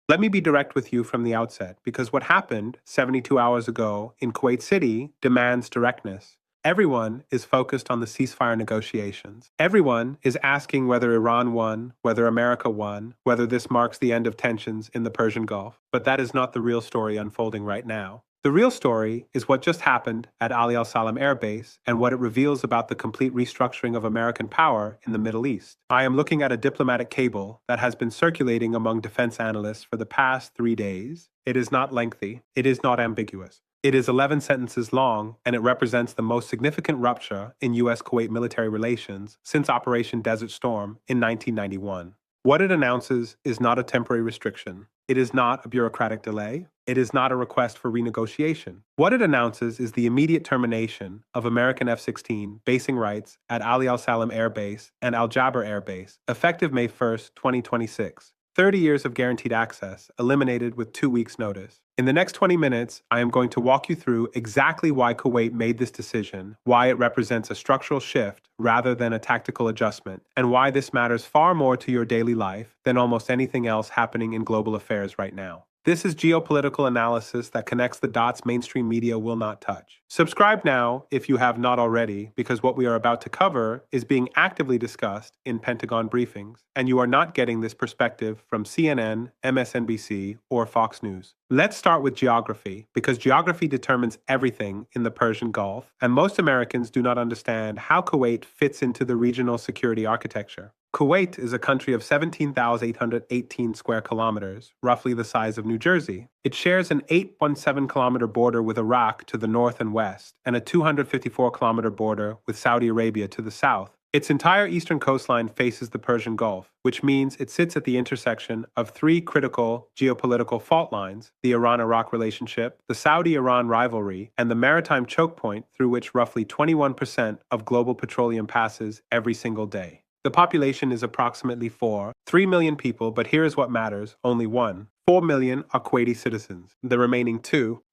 Let me be direct with you from the outset, because what happened 72 hours ago in Kuwait City demands directness. Everyone is focused on the ceasefire negotiations. Everyone is asking whether Iran won, whether America won, whether this marks the end of tensions in the Persian Gulf. But that is not the real story unfolding right now. The real story is what just happened at Ali Al Salem Air Base and what it reveals about the complete restructuring of American power in the Middle East. I am looking at a diplomatic cable that has been circulating among defense analysts for the past 3 days. It is not lengthy, it is not ambiguous. It is 11 sentences long, and it represents the most significant rupture in U.S. Kuwait military relations since Operation Desert Storm in 1991. What it announces is not a temporary restriction. It is not a bureaucratic delay. It is not a request for renegotiation. What it announces is the immediate termination of American F-16 basing rights at Ali Al Salem Air Base and Al Jaber Air Base, effective May 1st, 2026. 30 years of guaranteed access, eliminated with 2 weeks' notice. In the next 20 minutes, I am going to walk you through exactly why Kuwait made this decision, why it represents a structural shift rather than a tactical adjustment, and why this matters far more to your daily life than almost anything else happening in global affairs right now. This is geopolitical analysis that connects the dots mainstream media will not touch. Subscribe now if you have not already, because what we are about to cover is being actively discussed in Pentagon briefings, and you are not getting this perspective from CNN, MSNBC, or Fox News. Let's start with geography, because geography determines everything in the Persian Gulf, and most Americans do not understand how Kuwait fits into the regional security architecture. Kuwait is a country of 17,818 square kilometers, roughly the size of New Jersey. It shares an 817-kilometer border with Iraq to the north and west, and a 254-kilometer border with Saudi Arabia to the south. Its entire eastern coastline faces the Persian Gulf, which means it sits at the intersection of three critical geopolitical fault lines: the Iran-Iraq relationship, the Saudi-Iran rivalry, and the maritime choke point through which roughly 21% of global petroleum passes every single day. The population is approximately 3 million people, but here is what matters: only 4 million are Kuwaiti citizens. The remaining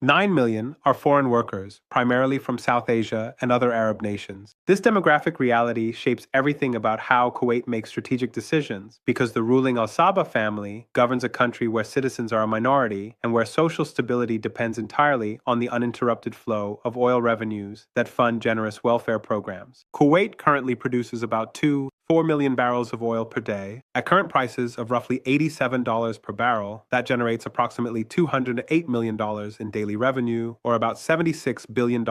9 million, are foreign workers, primarily from South Asia and other Arab nations. This demographic reality shapes everything about how Kuwait makes strategic decisions, because the ruling Al Sabah family governs a country where citizens are a minority and where social stability depends entirely on the uninterrupted flow of oil revenues that fund generous welfare programs. Kuwait currently produces about 4 million barrels of oil per day. At current prices of roughly $87 per barrel, that generates approximately $208 million in daily revenue, or about $76 billion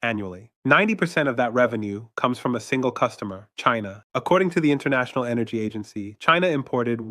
annually. 90% of that revenue comes from a single customer, China. According to the International Energy Agency, China imported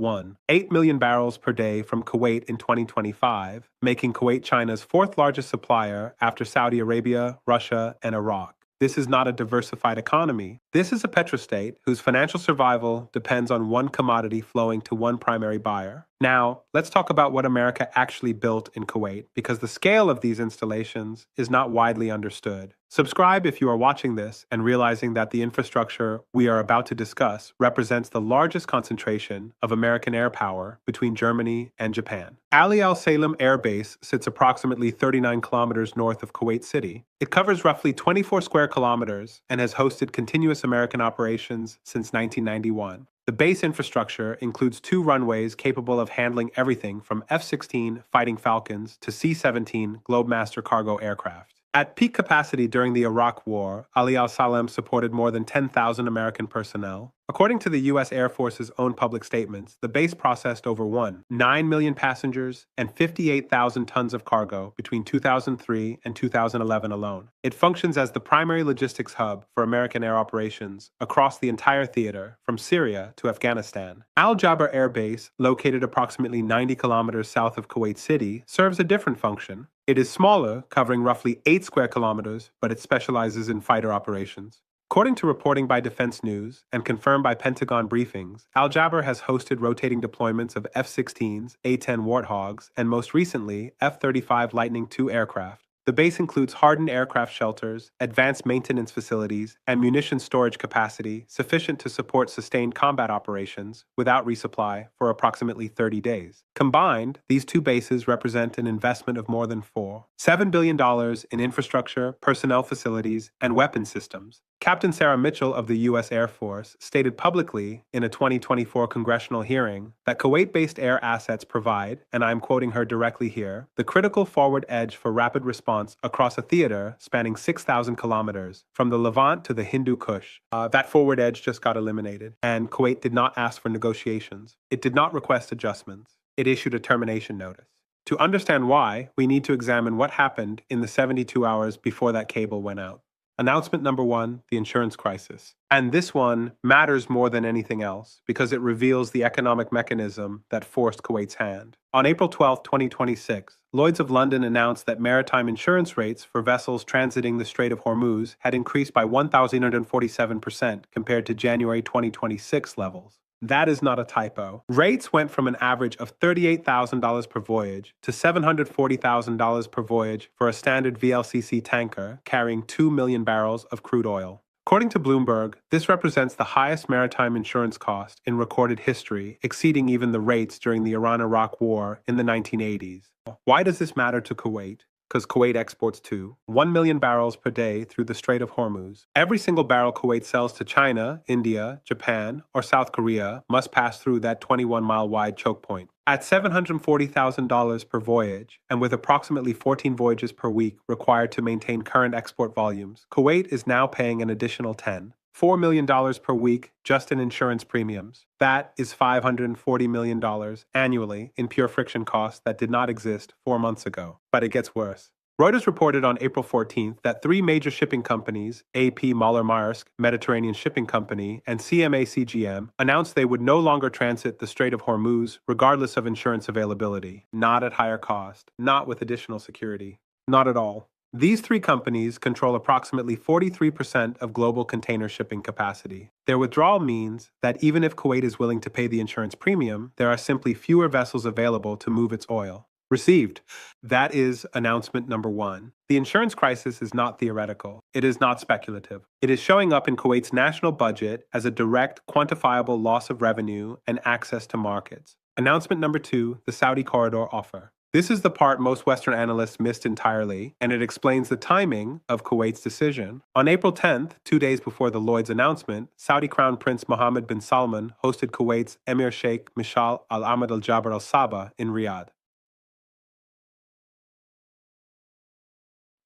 8 million barrels per day from Kuwait in 2025, making Kuwait China's fourth largest supplier after Saudi Arabia, Russia, and Iraq. This is not a diversified economy. This is a petrostate whose financial survival depends on one commodity flowing to one primary buyer. Now, let's talk about what America actually built in Kuwait, because the scale of these installations is not widely understood. Subscribe if you are watching this and realizing that the infrastructure we are about to discuss represents the largest concentration of American air power between Germany and Japan. Ali Al Salem Air Base sits approximately 39 kilometers north of Kuwait City. It covers roughly 24 square kilometers and has hosted continuous American operations since 1991. The base infrastructure includes 2 runways capable of handling everything from F-16 Fighting Falcons to C-17 Globemaster cargo aircraft. At peak capacity during the Iraq War, Ali Al Salem supported more than 10,000 American personnel. According to the U.S. Air Force's own public statements, the base processed over 9 million passengers and 58,000 tons of cargo between 2003 and 2011 alone. It functions as the primary logistics hub for American air operations across the entire theater, from Syria to Afghanistan. Al Jaber Air Base, located approximately 90 kilometers south of Kuwait City, serves a different function. It is smaller, covering roughly 8 square kilometers, but it specializes in fighter operations. According to reporting by Defense News and confirmed by Pentagon briefings, Al Jaber has hosted rotating deployments of F-16s, A-10 Warthogs, and most recently, F-35 Lightning II aircraft. The base includes hardened aircraft shelters, advanced maintenance facilities, and munition storage capacity sufficient to support sustained combat operations without resupply for approximately 30 days. Combined, these two bases represent an investment of more than $7 billion in infrastructure, personnel facilities, and weapon systems. Captain Sarah Mitchell of the U.S. Air Force stated publicly in a 2024 congressional hearing that Kuwait-based air assets provide, and I'm quoting her directly here, the critical forward edge for rapid response across a theater spanning 6,000 kilometers from the Levant to the Hindu Kush. That forward edge just got eliminated, and Kuwait did not ask for negotiations. It did not request adjustments. It issued a termination notice. To understand why, we need to examine what happened in the 72 hours before that cable went out. Announcement number 1, the insurance crisis. And this one matters more than anything else because it reveals the economic mechanism that forced Kuwait's hand. On April 12, 2026, Lloyd's of London announced that maritime insurance rates for vessels transiting the Strait of Hormuz had increased by 1,847% compared to January 2026 levels. That is not a typo. Rates went from an average of $38,000 per voyage to $740,000 per voyage for a standard VLCC tanker carrying 2 million barrels of crude oil. According to Bloomberg, this represents the highest maritime insurance cost in recorded history, exceeding even the rates during the Iran-Iraq War in the 1980s. Why does this matter to Kuwait? Because Kuwait exports 1 million barrels per day through the Strait of Hormuz. Every single barrel Kuwait sells to China, India, Japan, or South Korea must pass through that 21-mile-wide choke point. At $740,000 per voyage, and with approximately 14 voyages per week required to maintain current export volumes, Kuwait is now paying an additional $4 million per week just in insurance premiums. That is $540 million annually in pure friction costs that did not exist 4 months ago. But it gets worse. Reuters reported on April 14th that 3 major shipping companies, AP Moller-Maersk, Mediterranean Shipping Company, and CMA CGM, announced they would no longer transit the Strait of Hormuz regardless of insurance availability. Not at higher cost, not with additional security, not at all. These 3 companies control approximately 43% of global container shipping capacity. Their withdrawal means that even if Kuwait is willing to pay the insurance premium, there are simply fewer vessels available to move its oil. Received. That is announcement number 1. The insurance crisis is not theoretical. It is not speculative. It is showing up in Kuwait's national budget as a direct, quantifiable loss of revenue and access to markets. Announcement number 2, the Saudi corridor offer. This is the part most Western analysts missed entirely, and it explains the timing of Kuwait's decision. On April 10th, 2 days before the Lloyd's announcement, Saudi Crown Prince Mohammed bin Salman hosted Kuwait's Emir Sheikh Mishal Al Ahmad Al Jaber Al Sabah in Riyadh.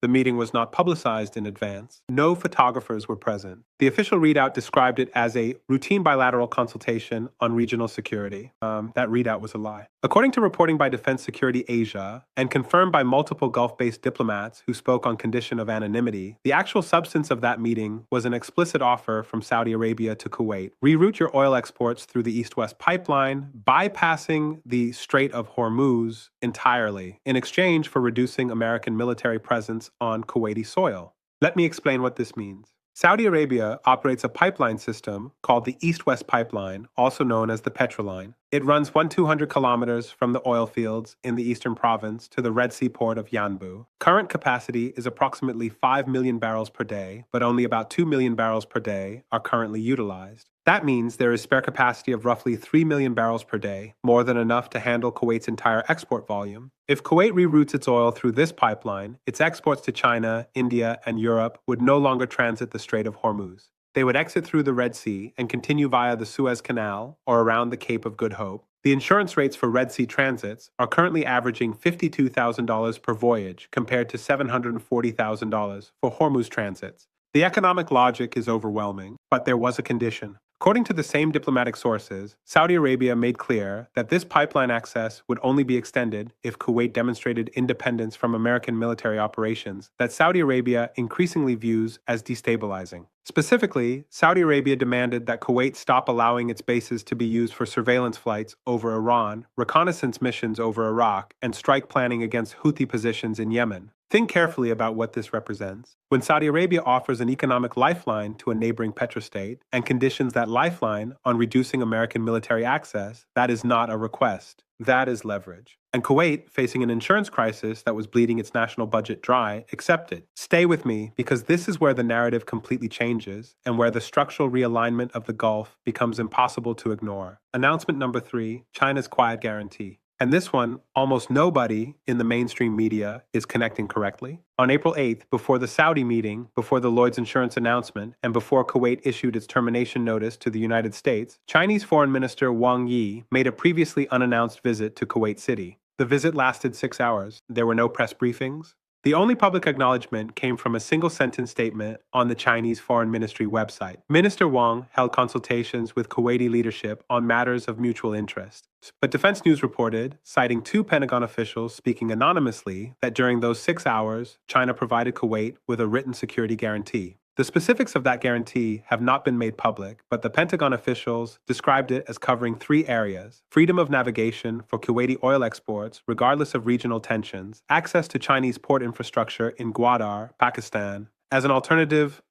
The meeting was not publicized in advance. No photographers were present. The official readout described it as a routine bilateral consultation on regional security. That readout was a lie. According to reporting by Defense Security Asia, and confirmed by multiple Gulf-based diplomats who spoke on condition of anonymity, the actual substance of that meeting was an explicit offer from Saudi Arabia to Kuwait. Reroute your oil exports through the East-West pipeline, bypassing the Strait of Hormuz entirely, in exchange for reducing American military presence on Kuwaiti soil. Let me explain what this means. Saudi Arabia operates a pipeline system called the East-West Pipeline, also known as the Petroline. It runs 200 kilometers from the oil fields in the eastern province to the Red Sea port of Yanbu. Current capacity is approximately 5 million barrels per day, but only about 2 million barrels per day are currently utilized. That means there is spare capacity of roughly 3 million barrels per day, more than enough to handle Kuwait's entire export volume. If Kuwait reroutes its oil through this pipeline, its exports to China, India, and Europe would no longer transit the Strait of Hormuz. They would exit through the Red Sea and continue via the Suez Canal or around the Cape of Good Hope. The insurance rates for Red Sea transits are currently averaging $52,000 per voyage compared to $740,000 for Hormuz transits. The economic logic is overwhelming, but there was a condition. According to the same diplomatic sources, Saudi Arabia made clear that this pipeline access would only be extended if Kuwait demonstrated independence from American military operations that Saudi Arabia increasingly views as destabilizing. Specifically, Saudi Arabia demanded that Kuwait stop allowing its bases to be used for surveillance flights over Iran, reconnaissance missions over Iraq, and strike planning against Houthi positions in Yemen. Think carefully about what this represents. When Saudi Arabia offers an economic lifeline to a neighboring petrostate and conditions that lifeline on reducing American military access, that is not a request. That is leverage. And Kuwait, facing an insurance crisis that was bleeding its national budget dry, accepted. Stay with me, because this is where the narrative completely changes and where the structural realignment of the Gulf becomes impossible to ignore. Announcement number 3, China's quiet guarantee. And this one, almost nobody in the mainstream media is connecting correctly. On April 8th, before the Saudi meeting, before the Lloyd's insurance announcement, and before Kuwait issued its termination notice to the United States, Chinese Foreign Minister Wang Yi made a previously unannounced visit to Kuwait City. The visit lasted 6 hours. There were no press briefings. The only public acknowledgement came from a single-sentence statement on the Chinese Foreign Ministry website. Minister Wang held consultations with Kuwaiti leadership on matters of mutual interest. But Defense News reported, citing 2 Pentagon officials speaking anonymously, that during those 6 hours, China provided Kuwait with a written security guarantee. The specifics of that guarantee have not been made public, but the Pentagon officials described it as covering 3 areas: freedom of navigation for Kuwaiti oil exports, regardless of regional tensions, access to Chinese port infrastructure in Gwadar, Pakistan, as an alternative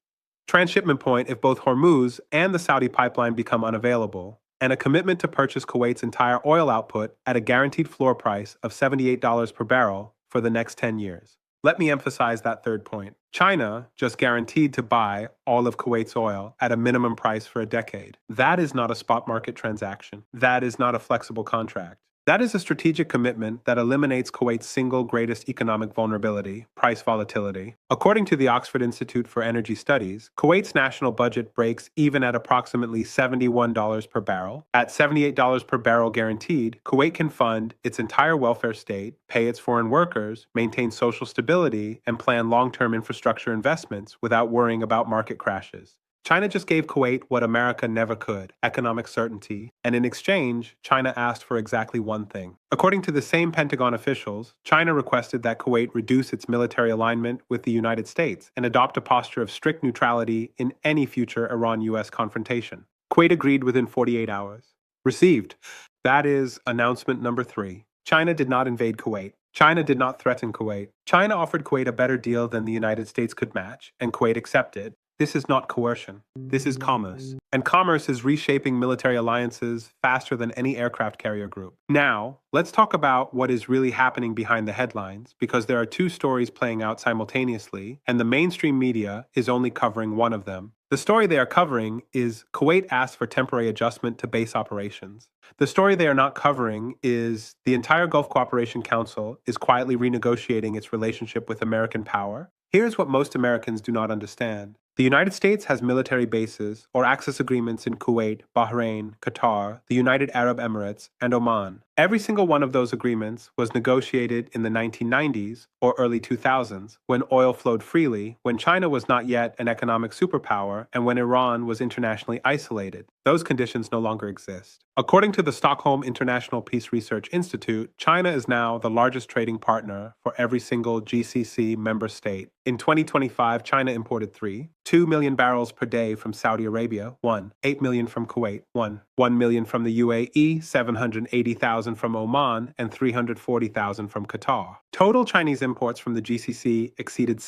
transshipment point if both Hormuz and the Saudi pipeline become unavailable, and a commitment to purchase Kuwait's entire oil output at a guaranteed floor price of $78 per barrel for the next 10 years. Let me emphasize that third point. China just guaranteed to buy all of Kuwait's oil at a minimum price for a decade. That is not a spot market transaction. That is not a flexible contract. That is a strategic commitment that eliminates Kuwait's single greatest economic vulnerability, price volatility. According to the Oxford Institute for Energy Studies, Kuwait's national budget breaks even at approximately $71 per barrel. At $78 per barrel guaranteed, Kuwait can fund its entire welfare state, pay its foreign workers, maintain social stability, and plan long-term infrastructure investments without worrying about market crashes. China just gave Kuwait what America never could: economic certainty, and in exchange, China asked for exactly one thing. According to the same Pentagon officials, China requested that Kuwait reduce its military alignment with the United States and adopt a posture of strict neutrality in any future Iran-US confrontation. Kuwait agreed within 48 hours. Received. That is announcement number 3. China did not invade Kuwait. China did not threaten Kuwait. China offered Kuwait a better deal than the United States could match, and Kuwait accepted. This is not coercion. This is commerce. And commerce is reshaping military alliances faster than any aircraft carrier group. Now, let's talk about what is really happening behind the headlines, because there are 2 stories playing out simultaneously, and the mainstream media is only covering one of them. The story they are covering is Kuwait asked for temporary adjustment to base operations. The story they are not covering is the entire Gulf Cooperation Council is quietly renegotiating its relationship with American power. Here's what most Americans do not understand. The United States has military bases or access agreements in Kuwait, Bahrain, Qatar, the United Arab Emirates, and Oman. Every single one of those agreements was negotiated in the 1990s or early 2000s, when oil flowed freely, when China was not yet an economic superpower, and when Iran was internationally isolated. Those conditions no longer exist. According to the Stockholm International Peace Research Institute, China is now the largest trading partner for every single GCC member state. In 2025, China imported 2 million barrels per day from Saudi Arabia, 8 million from Kuwait, 1 million from the UAE, 780,000 from Oman, and 340,000 from Qatar. Total Chinese imports from the GCC exceeded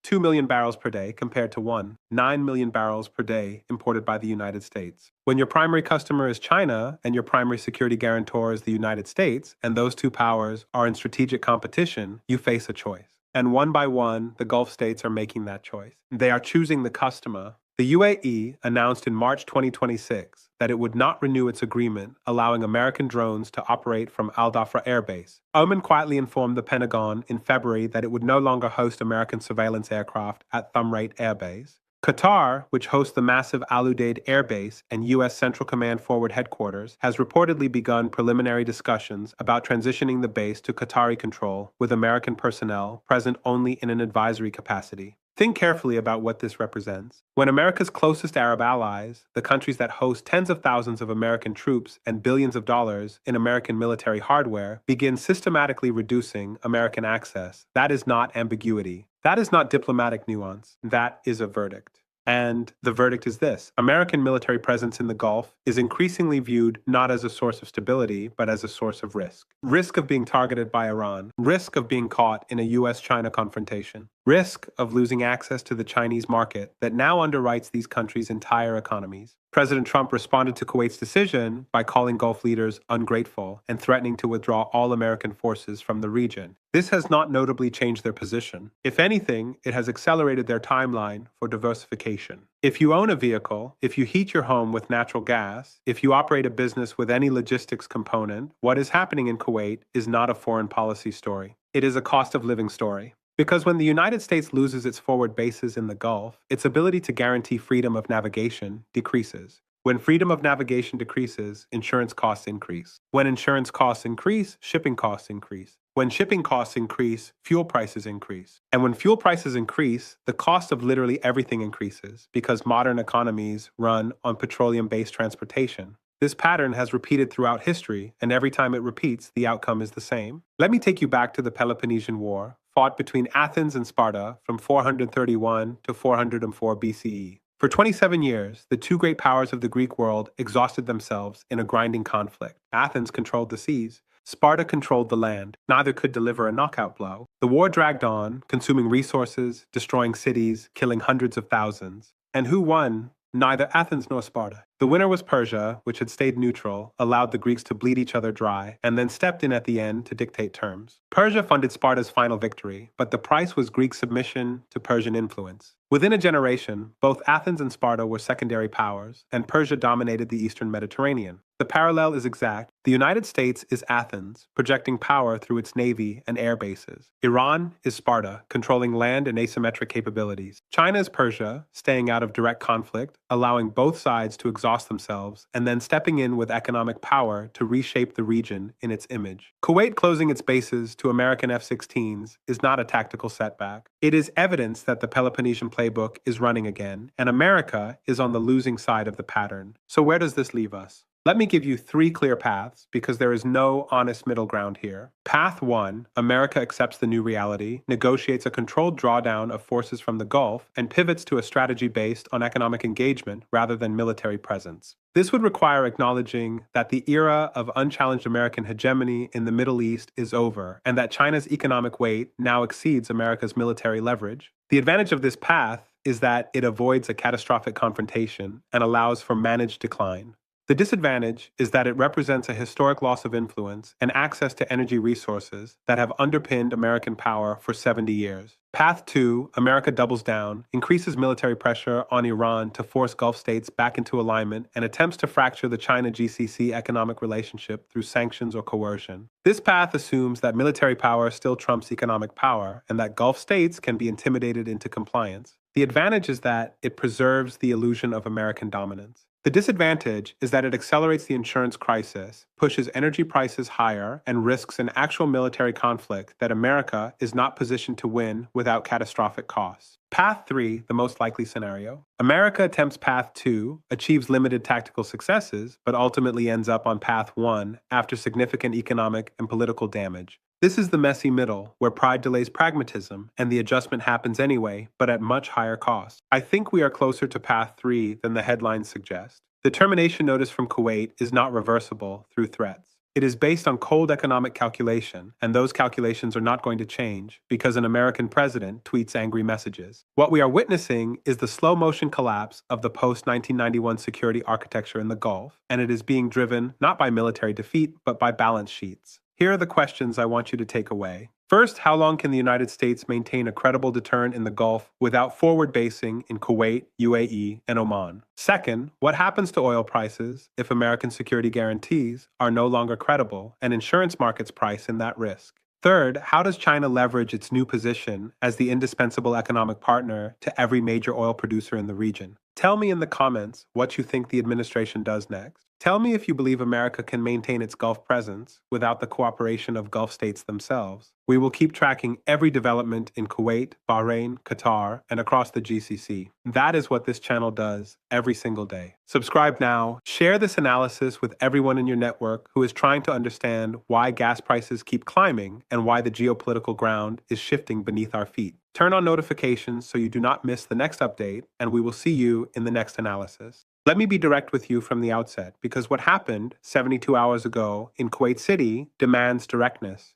2 million barrels per day compared to 9 million barrels per day imported by the United States. When your primary customer is China and your primary security guarantor is the United States, and those 2 powers are in strategic competition, you face a choice. And one by one, the Gulf states are making that choice. They are choosing the customer. The UAE announced in March 2026 that it would not renew its agreement allowing American drones to operate from Al Dhafra Air Base. Oman quietly informed the Pentagon in February that it would no longer host American surveillance aircraft at Thumrait Air Base. Qatar, which hosts the massive Al Udeid Air Base and U.S. Central Command Forward Headquarters, has reportedly begun preliminary discussions about transitioning the base to Qatari control, with American personnel present only in an advisory capacity. Think carefully about what this represents. When America's closest Arab allies, the countries that host tens of thousands of American troops and billions of dollars in American military hardware, begin systematically reducing American access, that is not ambiguity. That is not diplomatic nuance. That is a verdict. And the verdict is this: American military presence in the Gulf is increasingly viewed not as a source of stability, but as a source of risk. Risk of being targeted by Iran, risk of being caught in a US-China confrontation, risk of losing access to the Chinese market that now underwrites these countries' entire economies. President Trump responded to Kuwait's decision by calling Gulf leaders ungrateful and threatening to withdraw all American forces from the region. This has not notably changed their position. If anything, it has accelerated their timeline for diversification. If you own a vehicle, if you heat your home with natural gas, if you operate a business with any logistics component, what is happening in Kuwait is not a foreign policy story. It is a cost of living story. Because when the United States loses its forward bases in the Gulf, its ability to guarantee freedom of navigation decreases. When freedom of navigation decreases, insurance costs increase. When insurance costs increase, shipping costs increase. When shipping costs increase, fuel prices increase. And when fuel prices increase, the cost of literally everything increases because modern economies run on petroleum-based transportation. This pattern has repeated throughout history, and every time it repeats, the outcome is the same. Let me take you back to the Peloponnesian War, fought between Athens and Sparta from 431 to 404 BCE. For 27 years, the two great powers of the Greek world exhausted themselves in a grinding conflict. Athens controlled the seas. Sparta controlled the land. Neither could deliver a knockout blow. The war dragged on, consuming resources, destroying cities, killing hundreds of thousands. And who won? Neither Athens nor Sparta. The winner was Persia, which had stayed neutral, allowed the Greeks to bleed each other dry, and then stepped in at the end to dictate terms. Persia funded Sparta's final victory, but the price was Greek submission to Persian influence. Within a generation, both Athens and Sparta were secondary powers, and Persia dominated the eastern Mediterranean. The parallel is exact. The United States is Athens, projecting power through its navy and air bases. Iran is Sparta, controlling land and asymmetric capabilities. China is Persia, staying out of direct conflict, allowing both sides to exhaust themselves, and then stepping in with economic power to reshape the region in its image. Kuwait closing its bases to American F-16s is not a tactical setback. It is evidence that the Peloponnesian playbook is running again, and America is on the losing side of the pattern. So where does this leave us? Let me give you three clear paths because there is no honest middle ground here. Path 1, America accepts the new reality, negotiates a controlled drawdown of forces from the Gulf, and pivots to a strategy based on economic engagement rather than military presence. This would require acknowledging that the era of unchallenged American hegemony in the Middle East is over, and that China's economic weight now exceeds America's military leverage. The advantage of this path is that it avoids a catastrophic confrontation and allows for managed decline. The disadvantage is that it represents a historic loss of influence and access to energy resources that have underpinned American power for 70 years. Path 2, America doubles down, increases military pressure on Iran to force Gulf states back into alignment, and attempts to fracture the China-GCC economic relationship through sanctions or coercion. This path assumes that military power still trumps economic power, and that Gulf states can be intimidated into compliance. The advantage is that it preserves the illusion of American dominance. The disadvantage is that it accelerates the insurance crisis, pushes energy prices higher, and risks an actual military conflict that America is not positioned to win without catastrophic costs. Path 3, the most likely scenario. America attempts Path 2, achieves limited tactical successes, but ultimately ends up on Path 1 after significant economic and political damage. This is the messy middle, where pride delays pragmatism, and the adjustment happens anyway, but at much higher cost. I think we are closer to Path 3 than the headlines suggest. The termination notice from Kuwait is not reversible through threats. It is based on cold economic calculation, and those calculations are not going to change because an American president tweets angry messages. What we are witnessing is the slow-motion collapse of the post-1991 security architecture in the Gulf, and it is being driven not by military defeat, but by balance sheets. Here are the questions I want you to take away. First, how long can the United States maintain a credible deterrent in the Gulf without forward basing in Kuwait, UAE, and Oman? Second, what happens to oil prices if American security guarantees are no longer credible and insurance markets price in that risk? Third, how does China leverage its new position as the indispensable economic partner to every major oil producer in the region? Tell me in the comments what you think the administration does next. Tell me if you believe America can maintain its Gulf presence without the cooperation of Gulf states themselves. We will keep tracking every development in Kuwait, Bahrain, Qatar, and across the GCC. That is what this channel does every single day. Subscribe now. Share this analysis with everyone in your network who is trying to understand why gas prices keep climbing and why the geopolitical ground is shifting beneath our feet. Turn on notifications so you do not miss the next update, and we will see you in the next analysis. Let me be direct with you from the outset, because what happened 72 hours ago in Kuwait City demands directness.